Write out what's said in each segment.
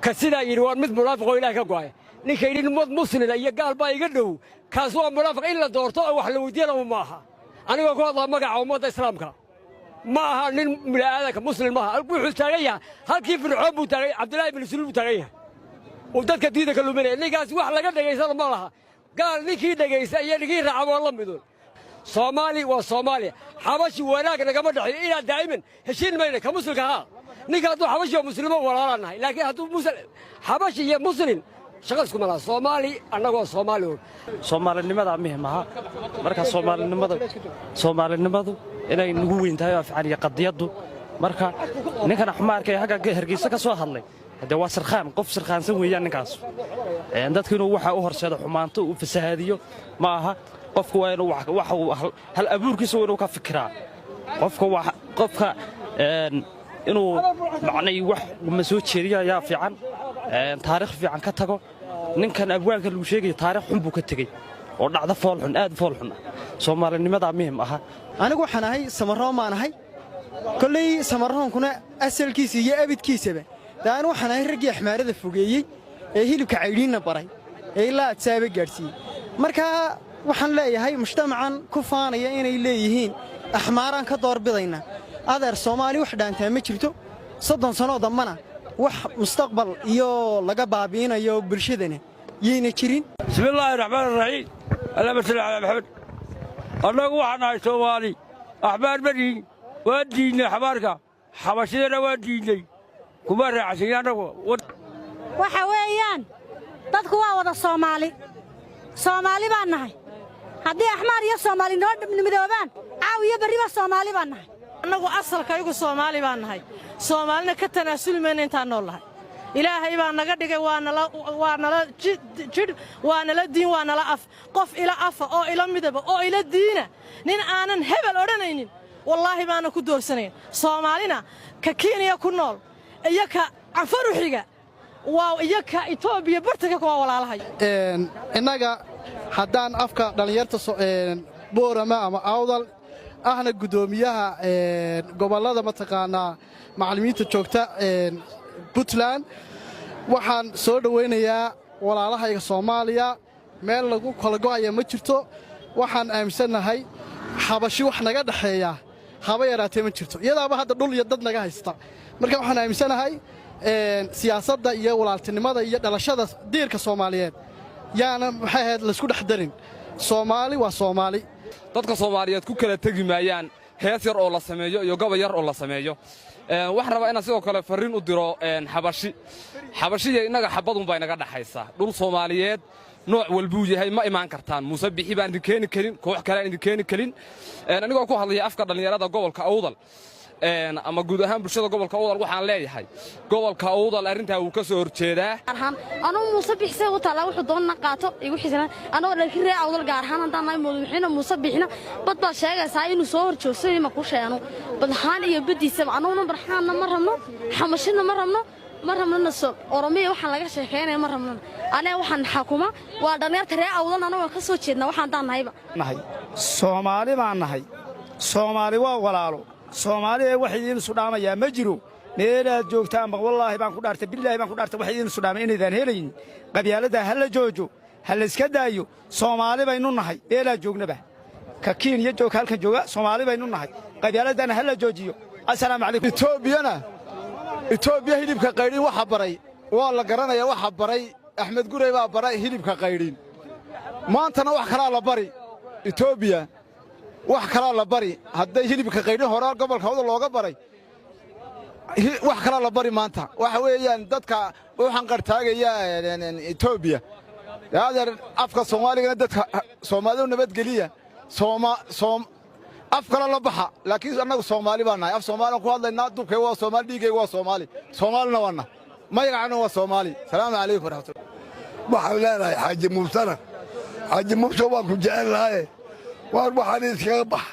كسيدا يروان مثل منافق وإله كقوي نكيرين مسلم أي قال باي قدو كاسوا منافق إلا دورته أو حلو دينا وماها أنا بقول الله مقع ومضى إسلامك maaha nin milaadanka muslim maaha wuxuu taagaya halkii fircoon buu taagay Cabdullaahi ibn Suluul taagaya oo dadka diida ka luminay ninkaas wax laga dhageysado ma laha gaar ninkii dhageysa iyo ninkii raacay la midul Soomaali waa Soomaali xabashi wanaag naga ma dhaxay ila daa'iman heshiin mayna ka muslimka ha ninka haduu xabashi oo muslimo walaalaanahay laakiin haduu muslim xabashi iyo muslim shaqo isku malaha Soomaali annagoo Soomaalinimada muhiimaha marka Soomaalinimadu inay nagu weyn tahay afcaaliya qadiyadu marka ninkan xamaarka haga Hargeysa ka soo hadlay hada waa sarqaan qof sarqaansan weeyaan ninkaas dadku inuu waxa u horseedo xumaanto u fasahaadiyo ma aha qofku waa inuu wax hal abuurkiisa inuu ka fikiraa qofka inuu macnay wax ma soo jeeriyo ayaa fiican taariikh fiican ka tago ninkan abwaanka lagu sheegay taariikh xun buu ka tagay oo dhacda fool xun aad fool xun Soomaalinimada muhiim aha anigu waxaan ahay Samaroon maan ahay kulli Samaroonkuna asalkiisa iyo abidkiisaba daan waxaan ahay rag axmaarada fogeeyay ee hilibka cayriina baray ee ilaa saabe gaarsiiyay marka waxaan leeyahay mujtamacan ku faanaya inay leeyihiin axmaaran ka doorbidayna adeer Soomaali wax dhaantaa ma jirto 30 sano damana wax mustaqbal iyo laga baabiinayo bulshadana yeena jirin bismillaahir rahmaanir rahiim allahumma salli ala muhammad annagu waxaan ahay Soomaali axbaar bari waa diinay xabaarka xabashidana waa diinay kuma raacsan anagu waxa weeyaan dadku waa wada Soomaali baan nahay haddii axmaar iyo Soomaali noo midoobaan caawiyo bariba Soomaali baan nahay annagu asalkaygu Soomaali baan nahay Soomaalina ka tanaasulmayna intaan noolahay ilaahay baa naga dhigay waa nala jid waa nala diin waa nala af qof ila afa oo ila midaba oo ila diina nin aanan hebel odhanaynin wallaahi baana ku doorsanayn Soomaalina ka Kenya ku nool iyo ka Anfaruxiga waa iyo ka Itoobiya bartaga ku walaalahay inaga haddaan afka dhalinyarta Boorama ama Awdal ahna gudoomiyaha gobolada mataqaanaa macallimiinta joogta Puntland waxaan soo dhaweynayaa walaalahayga Soomaaliya meel lagu kala go'aya ma jirto waxaan aaminsanahay xabashi wax naga dhaxeeya haba yaraatee ma jirto iyadaaba hadda dhul iyo dad naga haysta marka waxaan aaminsanahay siyaasadda iyo walaaltinimada iyo dhalashada diirka Soomaaliyeed yaana maxay ahayd la isku dhaxdarin Soomaali waa Soomaali dadka Soomaaliyeed ku kala tagi maayaan hees yar oo la sameeyo iyo gobol yar oo la sameeyo waxaan rabaa inaan sidoo kale fariin u diro xabashiga inaga xabadun baa inaga dhaxaysa dhul Soomaaliyeed nooc walbuu yahay ma imaan kartaan Muuse Bixi baan idin keeni karin koox kale aan idin keeni karin anigoo ku hadlaya afka dhalinyarada gobolka Awdal ama guud ahaan bulshada gobolka Awdal waxaan leeyahay gobolka Awdal arinta uu ka soo horjeedaa anoo Muuse Bixi u talaa wuxuu doona qaato igu xisana anoo laakiin reer Awdal gaar ahaan hadaan ay madaxweyne Muuse Bixina bad baa sheegaysaa inuu soo horjoogsaday ma ku sheeno badhaan iyo badiisa anoo barxaana ma rabno xamashina ma rabno Oromiya waxaan laga sheekeynaa ma rabno aniga waxaan xukuma waa dhalinyarta reer Awdal anoo ka soo jeedna waxaan daanayba Soomaali baan nahay Soomaali waa walaalo Soomaali wax idin Suudhaamaya ma jiro meelaad joogtaan ma wallaahi baan ku dhaartay billaahi baan ku dhaartay wax idin Suudhaamay inaydan helayn qabyaalada hal joojo hal iska daayo Soomaali baynu nahay meelaad joognaba ka Kenya joog halka jooga Soomaali baynu nahay qabyaaladana hal joojiyo assalaamu calaykum Itoobiya hilibka qayrin waxa baray waa la garanayaa waxa baray Axmed Gurey baa baray hilibka qayrin maantana wax kala la bari Itoobiya wax kala la bari haday hilibka qayrin hore gobolka wada looga baray wax kala la bari maanta waxa weeyaan dadka waxaan qartaagaya Itoobiya yaadeer afka Soomaaliga dadka Soomaalidu nabad geliya af kala la baxa laakiin annagu Soomaali baan nahay af Soomaali ku hadlaynaa dubkay waa Soomaali dhigay waa Soomaali Soomaalina wana magacana waa Soomaali salaamu calaykum warahmatullahi waxaan leeyahay Xaaji Muuse waan ku jecelahay waan waxaan iskaga bax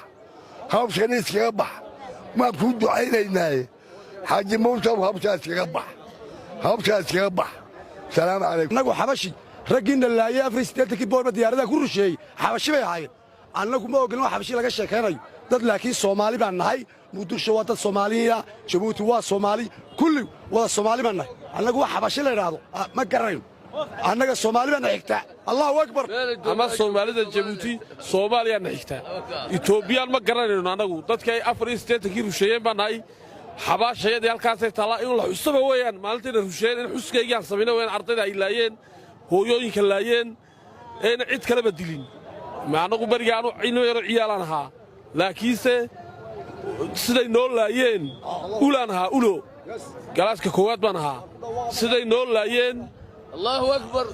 hawshan iskaga bax ma ku ducaynaynaa Xaaji Muuse hawshan iskaga bax salaamu calaykum annagu xabashi ragina laayay Afrika boorba diyaarada ku rusheeyay xabashi bay ahaayeen annagu ma ogolno xabashi laga sheekanayo dad laakiin Soomaali baan nahay Muqdisho waa dad Soomaaliya Jabuuti waa Soomaali kulli wada Soomaali baan nahay annagu wax xabashi la yidhaahdo ma garanayn annaga soomaali baana xigtaa allahu akbar ama soomaalida jabuuti soomaaliyaana xigtaa etoobiyaan ma garanayno annagu dadkay 84kii rusheeyeen baan nahay xabaashayadii halkaasay taallaa in la xusaba weeyaan maalintiina rusheeyeen in xuskaygaan samayna weeyaan ardayda ay laayeen hooyooyinka laayeen eena cid kaleba dilin ma annagu berigaanu cilmiyaro ciyaalaan ahaa laakiinse siday noo laayeen ulaan ahaa ulo galaaska koowaad baan ahaa siday noo laayeen allahu akbar